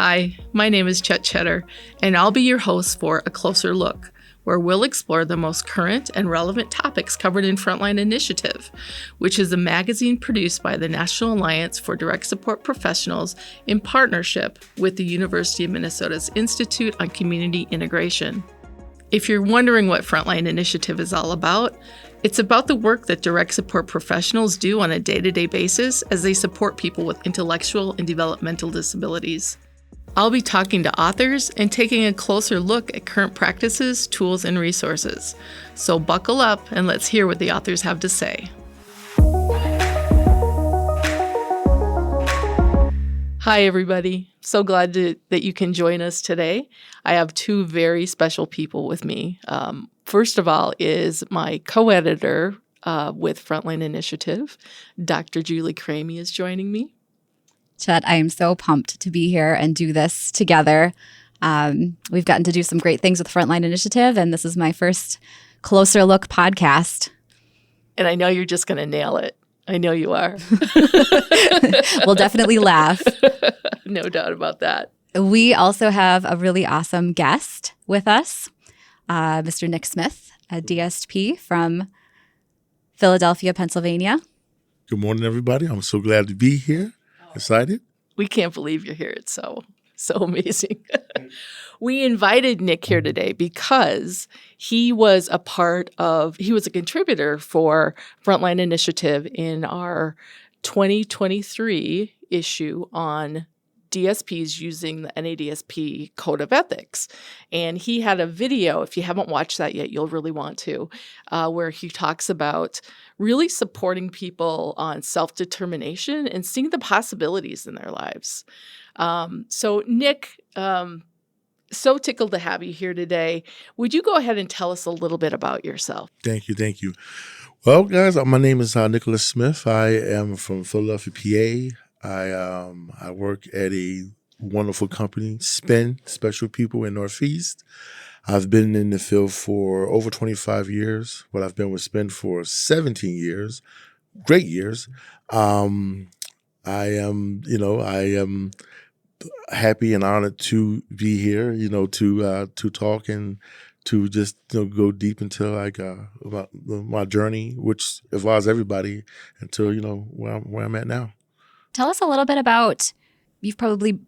Hi, my name is Chet Cheddar, and I'll be your host for A Closer Look, where we'll explore the most current and relevant topics covered in Frontline Initiative, which is a magazine produced by the National Alliance for Direct Support Professionals in partnership with the University of Minnesota's Institute on Community Integration. If you're wondering what Frontline Initiative is all about, it's about the work that direct support professionals do on a day-to-day basis as they support people with intellectual and developmental disabilities. I'll be talking to authors and taking a closer look at current practices, tools, and resources. So buckle up and let's hear what the authors have to say. Hi, everybody. So glad that you can join us today. I have two very special people with me. First of all is my co-editor with Frontline Initiative, Dr. Julie Cramey is joining me. Chet, I am so pumped to be here and do this together. We've gotten to do some great things with Frontline Initiative, and this is my first Closer Look podcast. And I know you're just going to nail it. I know you are. We'll definitely laugh. No doubt about that. We also have a really awesome guest with us, Mr. Nick Smith, a DSP from Philadelphia, Pennsylvania. Good morning, everybody. I'm so glad to be here. Excited? We can't believe you're here. It's so amazing. We invited Nick here today because he was a contributor for Frontline Initiative in our 2023 issue on DSPs using the NADSP Code of Ethics. And he had a video, if you haven't watched that yet, you'll really want to, where he talks about really supporting people on self-determination and seeing the possibilities in their lives. So Nick, so tickled to have you here today. Would you go ahead and tell us a little bit about yourself? Thank you. Well, guys, my name is Nicholas Smith. I am from Philadelphia, PA. I work at a wonderful company, Spin Special People in Northeast. I've been in the field for over 25 years, but I've been with Spin for 17 years, great years. I am happy and honored to be here, to talk and to just go deep into about my journey, which involves everybody, until where I'm at now. Tell us a little bit about, you've probably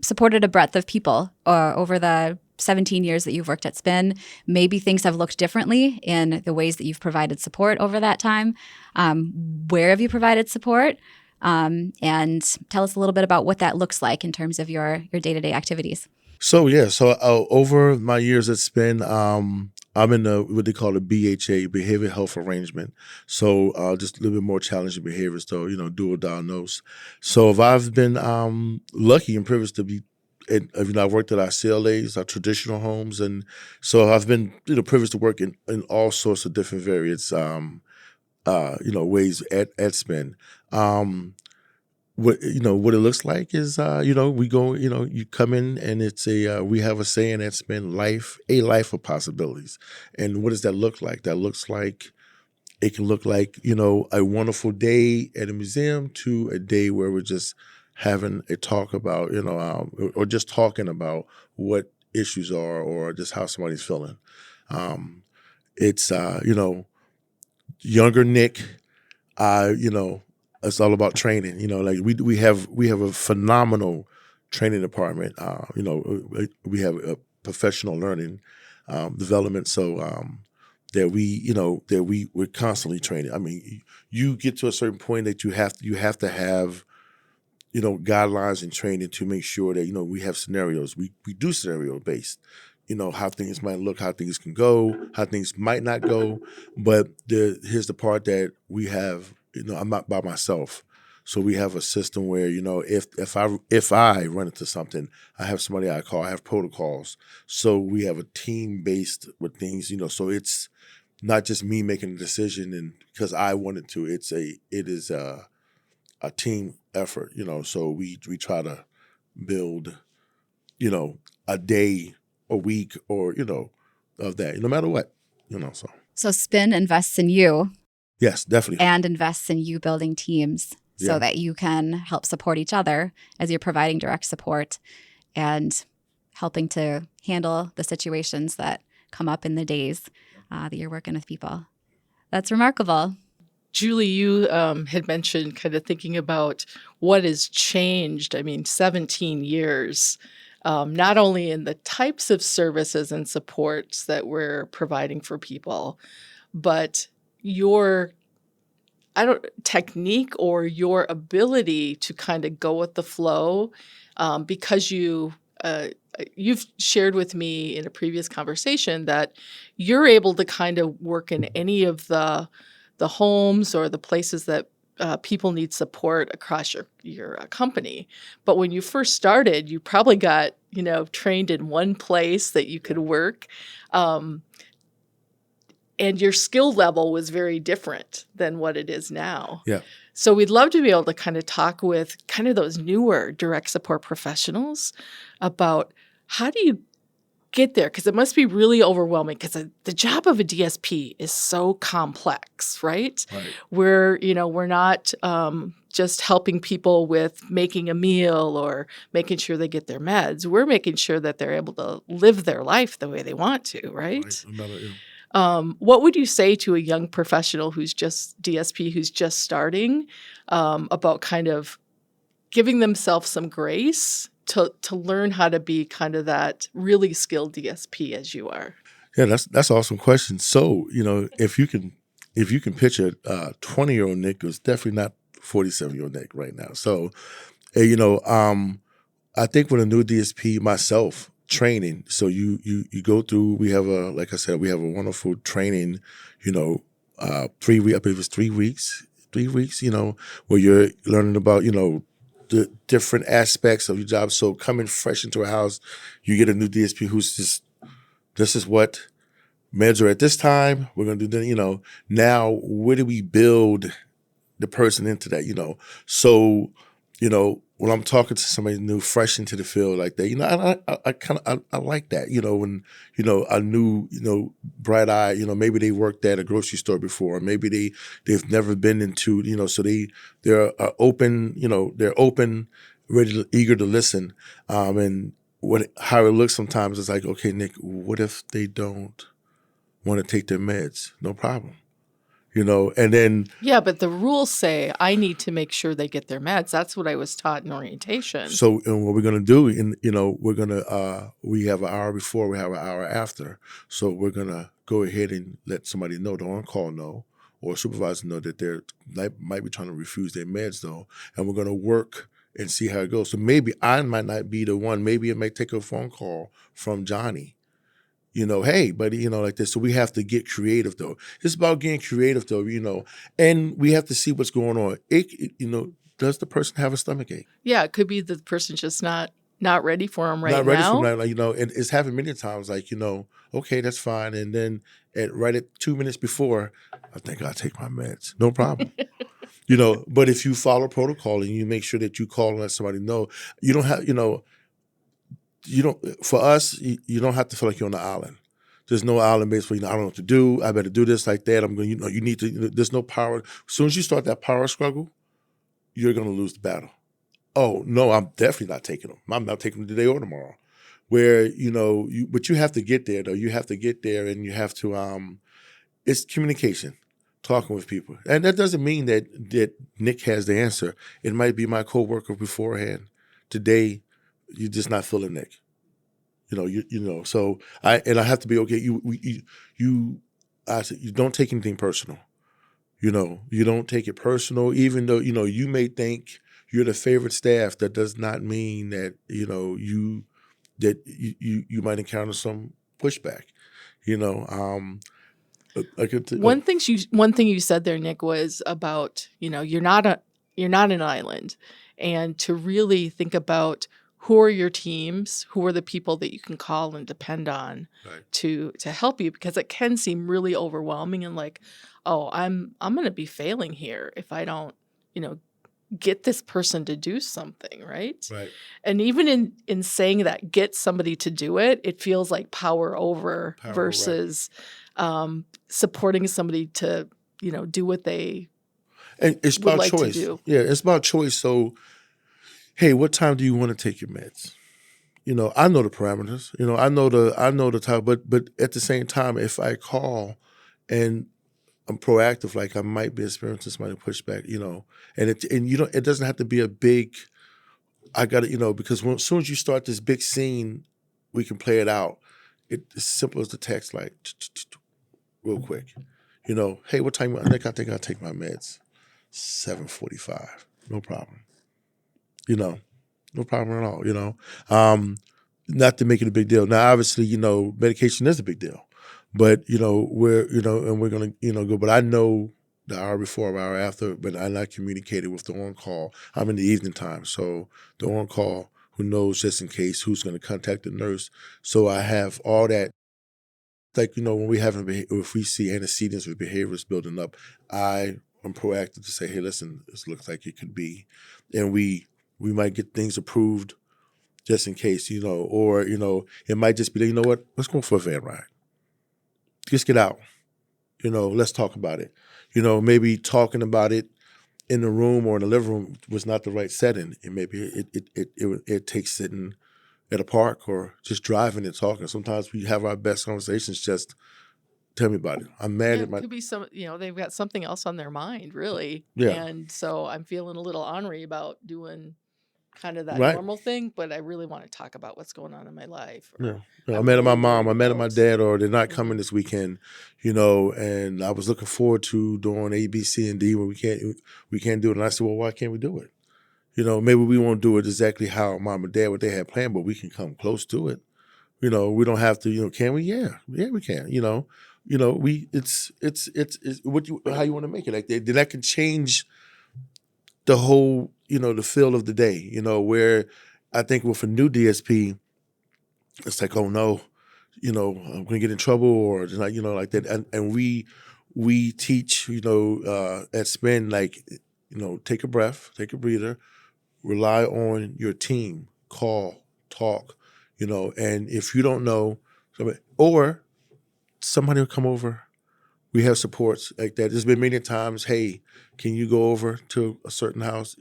supported a breadth of people over the 17 years that you've worked at Spin. Maybe things have looked differently in the ways that you've provided support over that time. Where have you provided support? And tell us a little bit about what that looks like in terms of your day-to-day activities. So over my years at Spin, I'm in what they call a BHA, Behavioral Health Arrangement. So just a little bit more challenging behaviors, though, dual diagnosed. So if I've been lucky and privileged to be, I worked at our CLAs, our traditional homes, and so I've been privileged to work in all sorts of different various ways at Spin. What it looks like is we go, you come in and it's we have a saying at Spin, a life of possibilities. And what does that look like? That looks like, it can look like a wonderful day at a museum to a day where we're just having a talk about or just talking about what issues are or just how somebody's feeling. It's younger Nick, it's all about training. We have a phenomenal training department. We have a professional learning development. So we're constantly training. I mean, you get to a certain point that you have to have guidelines and training to make sure that we have scenarios. We do scenario based. How things might look, how things can go, how things might not go. But here's the part that we have. I'm not by myself. So we have a system where, if I run into something, I have somebody I call. I have protocols. So we have a team based with things, so it's not just me making a decision and because I wanted to. It is a team effort, so we try to build, a day, a week, or, of that, no matter what, so. So Spin invests in you. Yes, definitely. And invests in you building teams so that you can help support each other as you're providing direct support. and helping to handle the situations that come up in the days that you're working with people. That's remarkable. Julie, you had mentioned kind of thinking about what has changed. I mean, 17 years, not only in the types of services and supports that we're providing for people, but your technique or your ability to kind of go with the flow, because you've shared with me in a previous conversation that you're able to kind of work in any of the homes or the places that people need support across your company. But when you first started, you probably got trained in one place that you could work, and your skill level was very different than what it is now. Yeah. So we'd love to be able to kind of talk with kind of those newer direct support professionals about how do you get there, because it must be really overwhelming, because the job of a DSP is so complex, right? We're not just helping people with making a meal or making sure they get their meds. We're making sure that they're able to live their life the way they want to, right? What would you say to a young professional who's just starting, about kind of giving themselves some grace to learn how to be kind of that really skilled DSP as you are? Yeah, that's an awesome question. So, if you can picture 20-year-old Nick was definitely not 47-year-old Nick right now. So, I think with a new DSP, myself training. So you go through. We have like I said, we have a wonderful training. 3 weeks. I believe it's 3 weeks. 3 weeks. Where you're learning about the different aspects of your job. So coming fresh into a house, you get a new DSP who's just, this is what meds are at this time. We're going to do that, Now, where do we build the person into that, So, when I'm talking to somebody new, fresh into the field like that, I like that, when, a new, bright eye, maybe they worked at a grocery store before, maybe they've never been into, so they're open, they're open, ready, eager to listen. And how it looks sometimes is like, okay, Nick, what if they don't want to take their meds? No problem. And then... Yeah, but the rules say I need to make sure they get their meds. That's what I was taught in orientation. So, and what we're going to do, we're going to, we have an hour before, we have an hour after. So we're going to go ahead and let somebody know, the on-call know, or a supervisor know that they might be trying to refuse their meds though. And we're going to work and see how it goes. So maybe I might not be the one. Maybe it might take a phone call from Johnny. Hey, buddy, like this. So we have to get creative, though. It's about getting creative, though, and we have to see what's going on. Does the person have a stomachache? Yeah, it could be the person's just not ready for them right now. Not ready for them, and it's happened many times, okay, that's fine. And then right at 2 minutes before, I think I'll take my meds. No problem. But if you follow protocol and you make sure that you call and let somebody know, you don't have, for us, you don't have to feel like you're on the island. There's no island base where, I don't know what to do. I better do this like that. I'm going, you need to, there's no power. As soon as you start that power struggle, you're going to lose the battle. Oh, no, I'm definitely not taking them. I'm not taking them today or tomorrow. Where, but you have to get there, though. You have to get there and you have to, it's communication, talking with people. And that doesn't mean that Nick has the answer. It might be my coworker beforehand. Today, you're just not feeling Nick, So I have to be okay. I said, you don't take anything personal, you don't take it personal, even though you may think you're the favorite staff. That does not mean that you might encounter some pushback, One thing you said there, Nick, was about you're not an island, and to really think about who are your teams, who are the people that you can call and depend on to help you, because it can seem really overwhelming and like, oh, I'm going to be failing here if I don't, get this person to do something, right? Right. And even in saying that, get somebody to do it, it feels like power over versus supporting somebody to, do what they and it's about like choice. To do. Yeah, it's about choice. So, hey, what time do you want to take your meds? I know the parameters. I know the type, but at the same time, if I call and I'm proactive, like I might be experiencing somebody pushback, it doesn't have to be a big. I got to, because as soon as you start this big scene, we can play it out. It's simple as the text, like real quick. Hey, what time? I think I'll take my meds. 7:45. No problem. No problem at all. Not to make it a big deal. Now, obviously, medication is a big deal, but and we're gonna, go. But I know the hour before, or hour after, but I not communicated with the on call. I'm in the evening time, so the on call who knows just in case who's going to contact the nurse. So I have all that. Like when if we see antecedents or behaviors building up, I am proactive to say, hey, listen, this looks like it could be, and we might get things approved just in case, or it might just be, what, let's go for a van ride. Just get out. Let's talk about it. Maybe talking about it in the room or in the living room was not the right setting, and maybe it takes sitting at a park or just driving and talking. Sometimes we have our best conversations just tell me about it. I'm mad Yeah, at my it could be they've got something else on their mind, really. yeah And so I'm feeling a little ornery about doing kind of that right normal thing, but I really want to talk about what's going on in my life. yeah. Or I I'm met at my really mom. worried I met at my about. dad, or they're not Mhm. coming this weekend, and I was looking forward to doing A, B, C, and D. When we can't do it, and I said, well, why can't we do it? Maybe we won't do it exactly how mom and dad what they had planned, but we can come close to it. We don't have to. Can we? Yeah, we can. We it's what how you want to make it. Like that can change the whole the feel of the day. Where I think with a new DSP, it's like, oh no, I'm gonna get in trouble or just like that. And we teach at Spin, like take a breath, take a breather, rely on your team, call, talk, and if you don't know, or somebody will come over. We have supports like that. There's been many times, hey, can you go over to a certain house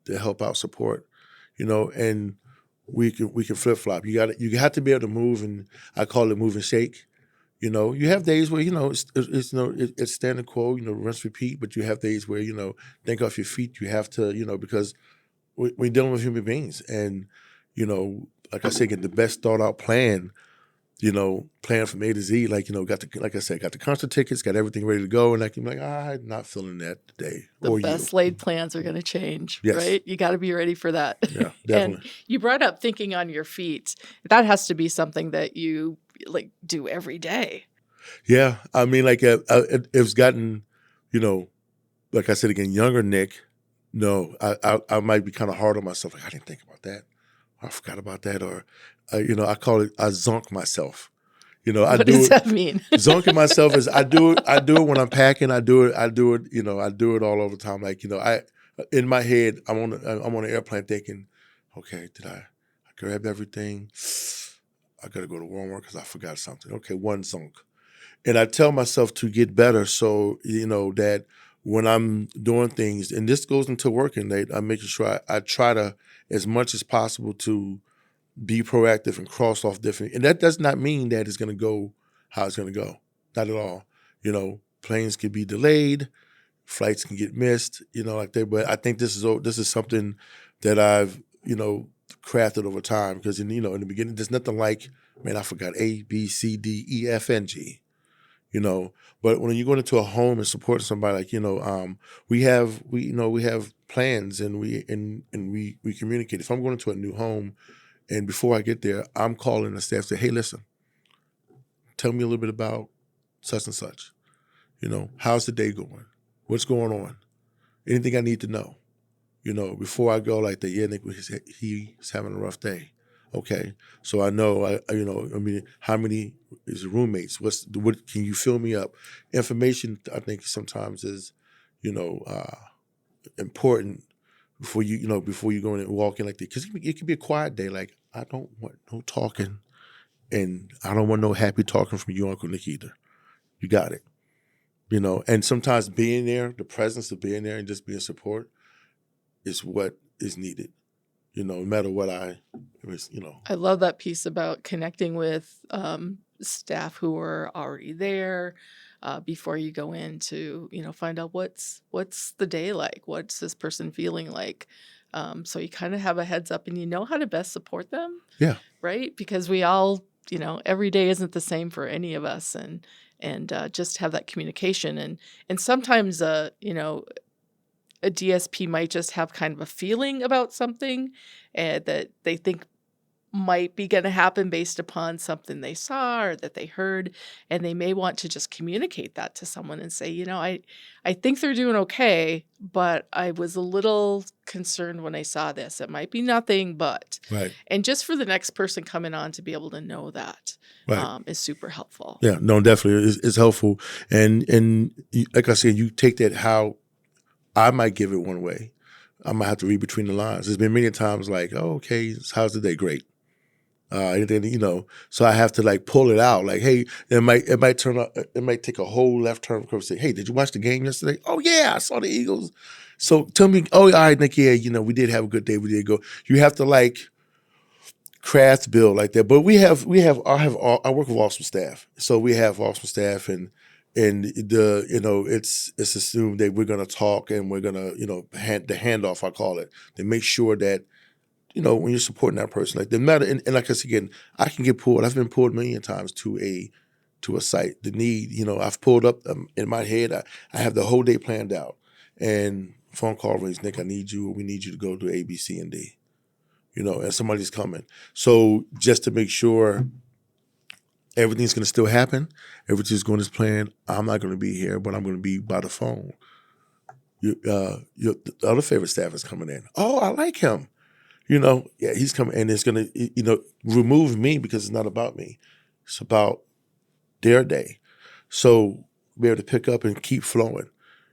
to help out support, and we can flip flop. You have to be able to move, and I call it move and shake. You have days where it's standing quo, rinse repeat, but you have days where think off your feet. You have to because we're dealing with human beings, and like I said, get the best thought out plan. Plan from A to Z, like like I said, got the concert tickets, got everything ready to go, and I can be like, I'm not feeling that today. The Or best laid plans are going to change, Yes. right? You got to be ready for that. Yeah, And definitely. you brought up thinking on your feet. That has to be something that you like do every day. Yeah, I mean, like it's gotten, like I said again, younger Nick. No, I might be kind of hard on myself. Like I didn't think about that. I forgot about that, or I call it I zonk myself. I What do does it. that mean? Zonking myself is I do it when I'm packing. I do it. I do it all over the time. Like I in my head, I'm on an airplane thinking, okay, I grabbed everything? I got to go to Walmart because I forgot something. Okay, one zonk. And I tell myself to get better, so that when I'm doing things, and this goes into working, Nate, I'm making sure I try to, as much as possible, to be proactive and cross off different. And that does not mean that it's going to go how it's going to go. Not at all. Planes can be delayed, flights can get missed, like that. But I think this is something that I've crafted over time, because in the beginning, there's nothing like, man, I forgot A, B, C, D, E, F, and G. But when you go into a home and support somebody, like we have plans, and we communicate. If I'm going into a new home, and before I get there, I'm calling the staff, say, hey, listen, tell me a little bit about such and such. How's the day going? What's going on? Anything I need to know? Before I go, like that. Yeah, Nick, he's having a rough day. Okay, so I know. How many is roommates? What can you fill me up? Information, I think sometimes is, important before you go in and walk in like that, because it can be a quiet day. Like I don't want no talking, and I don't want no happy talking from you, Uncle Nick, either. You got it. And sometimes being there, the presence of being there and just being support is what is needed. no matter what it was, I love that piece about connecting with staff who are already there before you go in to find out what's the day like, what's this person feeling like, so you kind of have a heads up and you know how to best support them. Yeah. Right, because we all every day isn't the same for any of us, and just have that communication, and sometimes a DSP might just have kind of a feeling about something that they think might be going to happen based upon something they saw or that they heard, and they may want to just communicate that to someone and say, I think they're doing okay, but I was a little concerned when I saw this. It might be nothing, but Right. and just for the next person coming on to be able to know that Right. is super helpful. Yeah, no, definitely it's helpful. And like I said, you take that how I might give it one way. I might have to read between the lines. There's been many times like, oh, okay, how's the day? Great. Anything, so I have to like pull it out. Like, hey, it might turn out, it might take a whole left turn and say, hey, did you watch the game yesterday? Oh yeah, I saw the Eagles. So tell me, oh, all right, Nick, yeah, we did have a good day. We did go. You have to like craft build like that. But I work with awesome staff. So we have awesome staff and it's assumed that we're gonna talk and we're gonna, the handoff, I call it, to make sure that when you're supporting that person, like the matter, and like I said again, I can get pulled. I've been pulled a million times to a site. The need, I've pulled up in my head. I have the whole day planned out, and phone call rings. Nick, I need you. Or we need you to go to A, B, C, and D. And somebody's coming. So just to make sure everything's going to still happen, everything's going as planned. I'm not going to be here, but I'm going to be by the phone. The other favorite staff is coming in. Oh, I like him. Yeah, he's coming, and it's going to, remove me because it's not about me. It's about their day. So be able to pick up and keep flowing.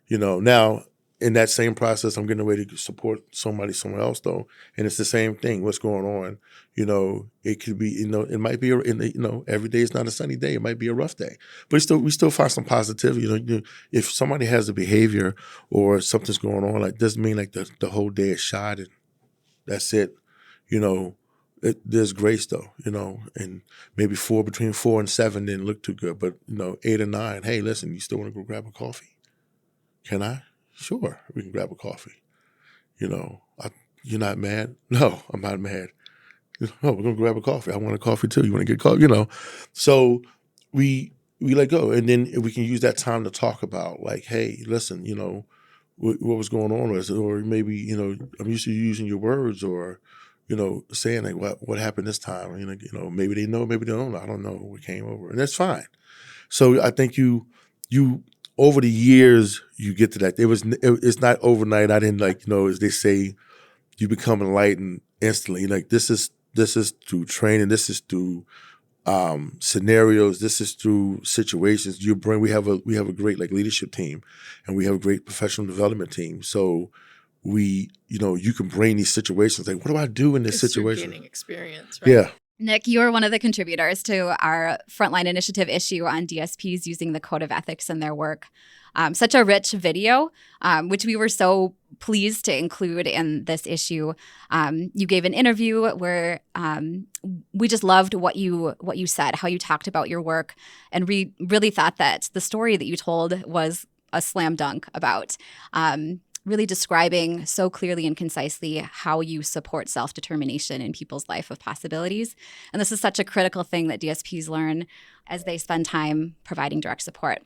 Now in that same process, I'm getting ready to support somewhere else though, and it's the same thing. What's going on? It could be, it might be, every day is not a sunny day. It might be a rough day, but we still find some positivity. If somebody has a behavior or something's going on, like doesn't mean like the whole day is shot and that's it. There's grace though, and maybe between 4 and 7 didn't look too good, but 8 and 9, hey, listen, you still want to go grab a coffee? Can I? Sure, we can grab a coffee. You're not mad? No, I'm not mad. Oh, we're gonna grab a coffee. I want a coffee too. You want to get coffee? So we let go, and then we can use that time to talk about like, hey, listen, what was going on with it, or maybe I'm used to using your words, or saying like what happened this time. Maybe they know, maybe they don't know. I don't know what came over, and that's fine. So I think you over the years you get to that. It's not overnight. I didn't as they say, you become enlightened instantly. Like this is through training. This is through scenarios. This is through situations. We have a great leadership team, and we have a great professional development team. So you can bring these situations. Like, what do I do in this situation? Gaining experience, right? Yeah. Nick, you are one of the contributors to our Frontline Initiative issue on DSPs using the Code of Ethics in their work. Such a rich video, which we were so pleased to include in this issue. You gave an interview where we just loved what you said, how you talked about your work, and we really thought that the story that you told was a slam dunk about really describing so clearly and concisely how you support self-determination in people's life of possibilities. And this is such a critical thing that DSPs learn as they spend time providing direct support.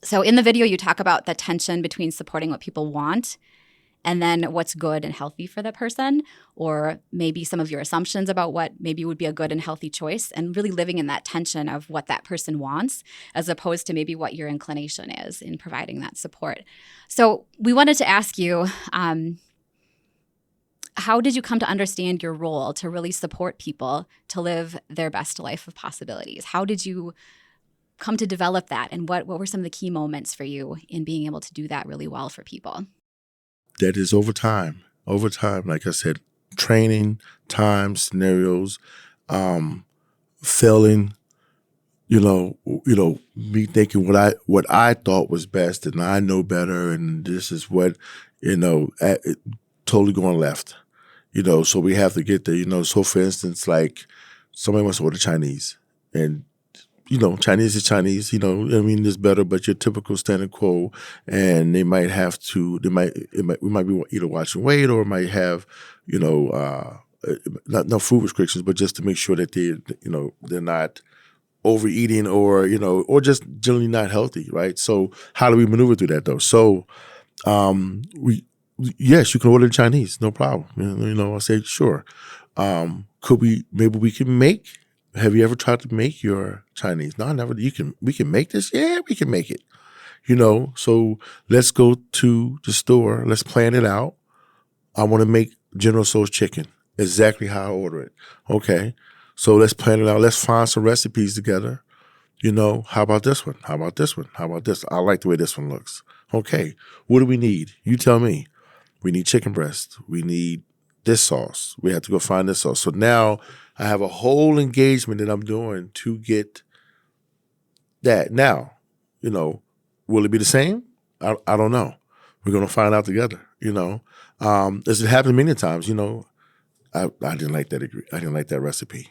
So in the video, you talk about the tension between supporting what people want and then what's good and healthy for the person, or maybe some of your assumptions about what maybe would be a good and healthy choice, and really living in that tension of what that person wants as opposed to maybe what your inclination is in providing that support. So we wanted to ask you, how did you come to understand your role to really support people to live their best life of possibilities? How did you come to develop that, and what were some of the key moments for you in being able to do that really well for people? That is over time, like I said, training, time, scenarios, failing, me thinking what I thought was best, and I know better, and this is what, totally going left, So we have to get there. So for instance, like somebody wants to order Chinese, and Chinese is Chinese. It's better, but your typical standard quo, and they might have to. We might be either watching weight or might have, not food restrictions, but just to make sure that they're not overeating or just generally not healthy, right? So how do we maneuver through that though? So yes, you can order Chinese, no problem. I say sure. Maybe we can make. Have you ever tried to make your Chinese? No, never. We can make this? Yeah, we can make it. So let's go to the store. Let's plan it out. I want to make General Tso's chicken exactly how I order it. Okay. So let's plan it out. Let's find some recipes together. How about this one? How about this one? How about this? I like the way this one looks. Okay. What do we need? You tell me. We need chicken breast. We need this sauce. We have to go find this sauce. So now I have a whole engagement that I'm doing to get that. Now, will it be the same? I don't know. We're going to find out together, As it happened many times, I didn't like that. I didn't like that recipe.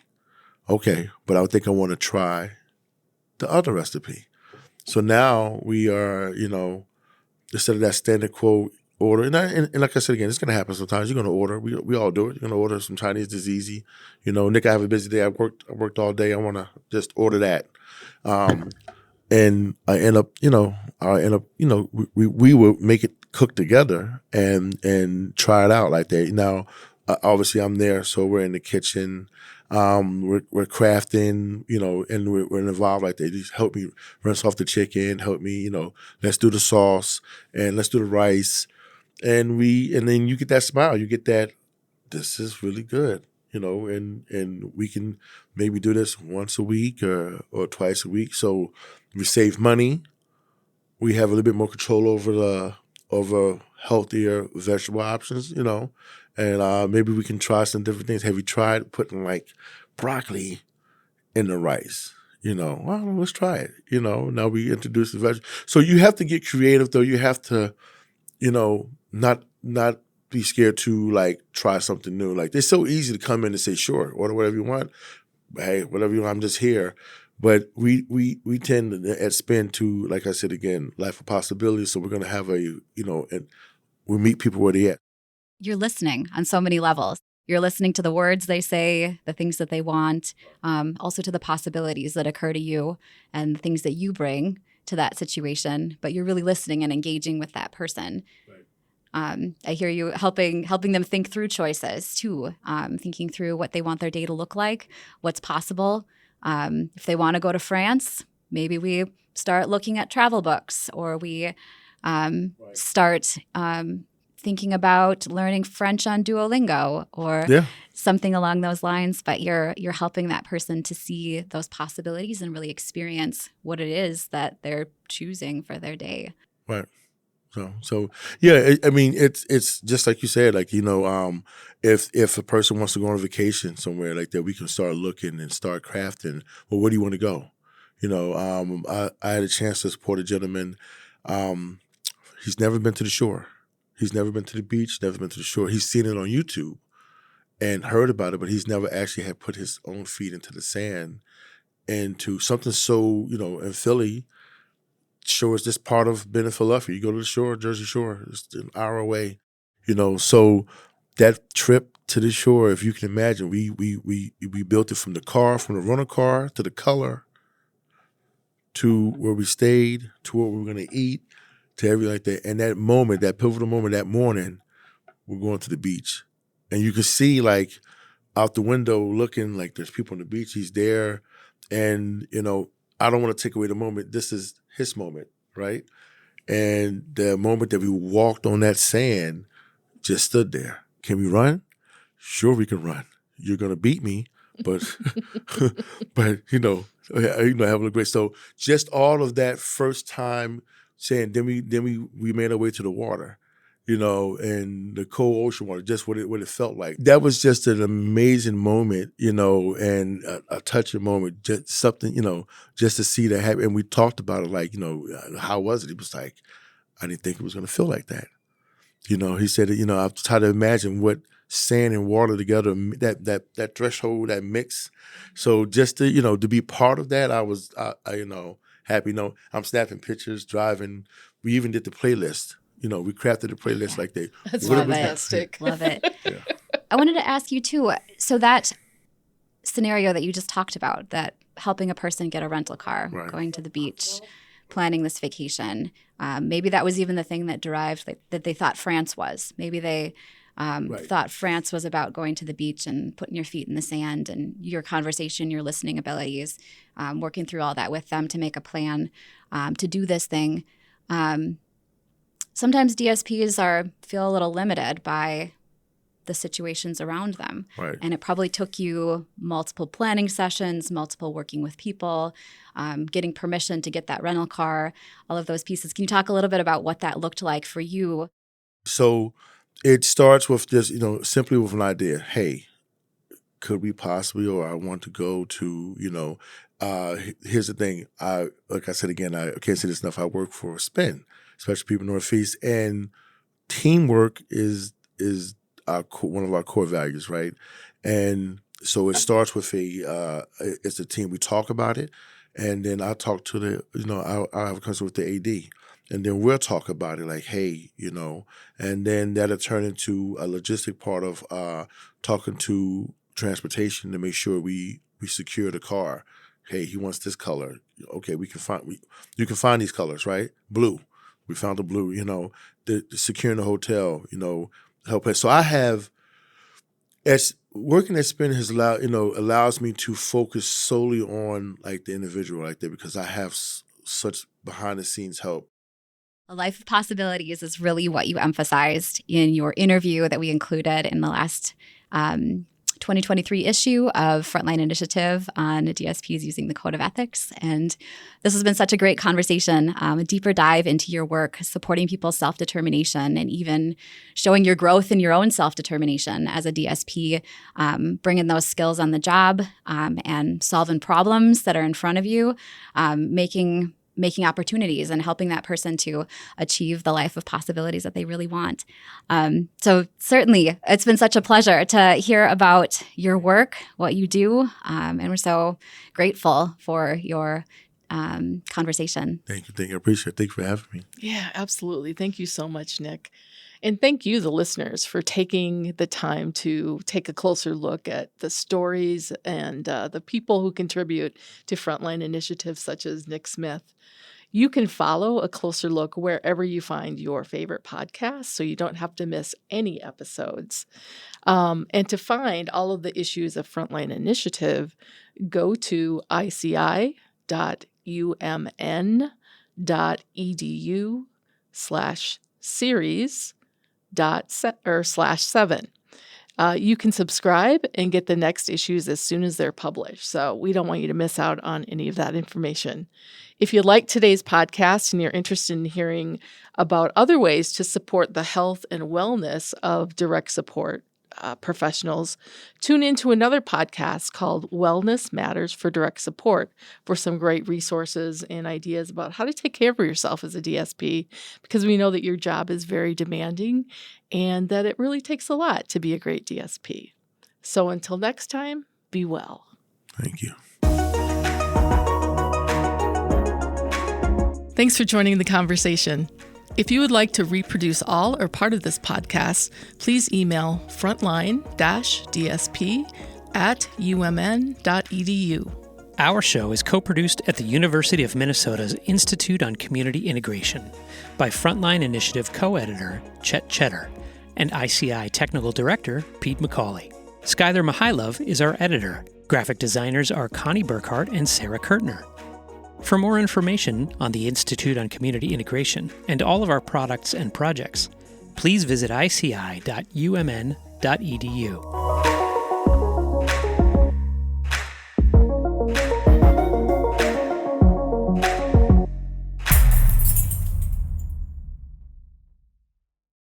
Okay, but I think I want to try the other recipe. So now we are, instead of that standard quo order, and like I said again, it's going to happen sometimes. You're going to order. We all do it. You're going to order some Chinese. It's easy. Nick, I have a busy day. I worked all day. I want to just order that. And I end up, we will make it cook together and try it out like that. Now, obviously I'm there, so we're in the kitchen. We're crafting, and we're involved like that. Just help me rinse off the chicken, help me, let's do the sauce and let's do the rice. And then you get that smile, you get that, this is really good, and we can maybe do this once a week or twice a week. So we save money. We have a little bit more control over healthier vegetable options, and maybe we can try some different things. Have you tried putting like broccoli in the rice? Well, let's try it. Now we introduce the vegetables. So you have to get creative, though. You have to, not be scared to like try something new. Like it's so easy to come in and say, sure, order whatever you want. Hey, whatever you want, I'm just here. But we tend at Spin to, like I said again, life of possibilities. So we're going to have and we meet people where they at. You're listening on so many levels. You're listening to the words they say, the things that they want, also to the possibilities that occur to you and things that you bring to that situation. But you're really listening and engaging with that person. Right. I hear you helping them think through choices too, thinking through what they want their day to look like, what's possible. If they want to go to France, maybe we start looking at travel books, or we start thinking about learning French on Duolingo or something along those lines. But you're helping that person to see those possibilities and really experience what it is that they're choosing for their day. Right. So yeah, I mean, it's just like you said, like, if a person wants to go on a vacation somewhere like that, we can start looking and start crafting. Well, where do you want to go? I had a chance to support a gentleman. He's never been to the shore. He's never been to the beach, never been to the shore. He's seen it on YouTube and heard about it, but he's never actually had put his own feet into the sand and to something so, in Philly. Shore is just part of being in Philadelphia. You go to the shore, Jersey Shore, it's an hour away, So that trip to the shore, if you can imagine, we built it from the rental car to the color, to where we stayed, to what we were going to eat, to everything like that. And that moment, that pivotal moment, that morning, we're going to the beach, and you can see like out the window looking like there's people on the beach. He's there, and I don't want to take away the moment. This is his moment, right? And the moment that we walked on that sand, just stood there. Can we run? Sure, we can run. You're gonna beat me, but but having a great. So just all of that first time saying, then we made our way to the water, and the cold ocean water, just what it felt like. That was just an amazing moment, and a touching moment, just something, just to see that happen. And we talked about it like, how was it? He was like, I didn't think it was going to feel like that. He said, I've tried to imagine what sand and water together, that threshold, that mix. So just to be part of that, I was happy. I'm snapping pictures, driving. We even did the playlist. We crafted the playlist like they. That's Love it. fantastic. Love it. Yeah. I wanted to ask you too. So that scenario that you just talked about, that helping a person get a rental car, Right. going to the beach, planning this vacation, maybe that was even the thing that derived that they thought France was. Maybe they Right. thought France was about going to the beach and putting your feet in the sand, and your conversation, your listening abilities, working through all that with them to make a plan to do this thing. Sometimes DSPs feel a little limited by the situations around them. Right. And it probably took you multiple planning sessions, multiple working with people, getting permission to get that rental car, all of those pieces. Can you talk a little bit about what that looked like for you? So it starts with just, simply with an idea. Hey, could we possibly, or I want to go to, here's the thing. Like I said again, I can't say this enough. I work for Spin, Special People Northeast, and teamwork is one of our core values, right? And so it starts with it's a team. We talk about it, and then I talk to I'll have a conversation with the AD, and then we'll talk about it like, hey, and then that'll turn into a logistic part of talking to transportation to make sure we secure the car. Hey, he wants this color. Okay, you can find these colors, right? Blue. We found the blue, the securing the hotel, help us. So I have, as working at Spin has allows me to focus solely on like the individual like that, because I have such behind the scenes help. A life of possibilities is really what you emphasized in your interview that we included in the last 2023 issue of Frontline Initiative on DSPs using the Code of Ethics. And this has been such a great conversation, a deeper dive into your work, supporting people's self-determination, and even showing your growth in your own self-determination as a DSP, bringing those skills on the job and solving problems that are in front of you, making opportunities and helping that person to achieve the life of possibilities that they really want. So certainly, it's been such a pleasure to hear about your work, what you do, and we're so grateful for your conversation. Thank you. I appreciate it. Thank you for having me. Yeah, absolutely. Thank you so much, Nick. And thank you, the listeners, for taking the time to take a closer look at the stories and the people who contribute to Frontline initiatives such as Nick Smith. You can follow A Closer Look wherever you find your favorite podcast, so you don't have to miss any episodes. And to find all of the issues of Frontline Initiative, go to ici.umn.edu/series/7. You can subscribe and get the next issues as soon as they're published. So we don't want you to miss out on any of that information. If you like today's podcast and you're interested in hearing about other ways to support the health and wellness of direct support professionals, tune into another podcast called Wellness Matters for Direct Support for some great resources and ideas about how to take care of yourself as a DSP, because we know that your job is very demanding and that it really takes a lot to be a great DSP. So until next time, be well. Thank you. Thanks for joining the conversation. If you would like to reproduce all or part of this podcast, please email frontline-dsp@umn.edu. Our show is co-produced at the University of Minnesota's Institute on Community Integration by Frontline Initiative co-editor Chet Cheddar and ICI Technical Director Pete McCauley. Skylar Mihailov is our editor. Graphic designers are Connie Burkhart and Sarah Kurtner. For more information on the Institute on Community Integration and all of our products and projects, please visit ici.umn.edu.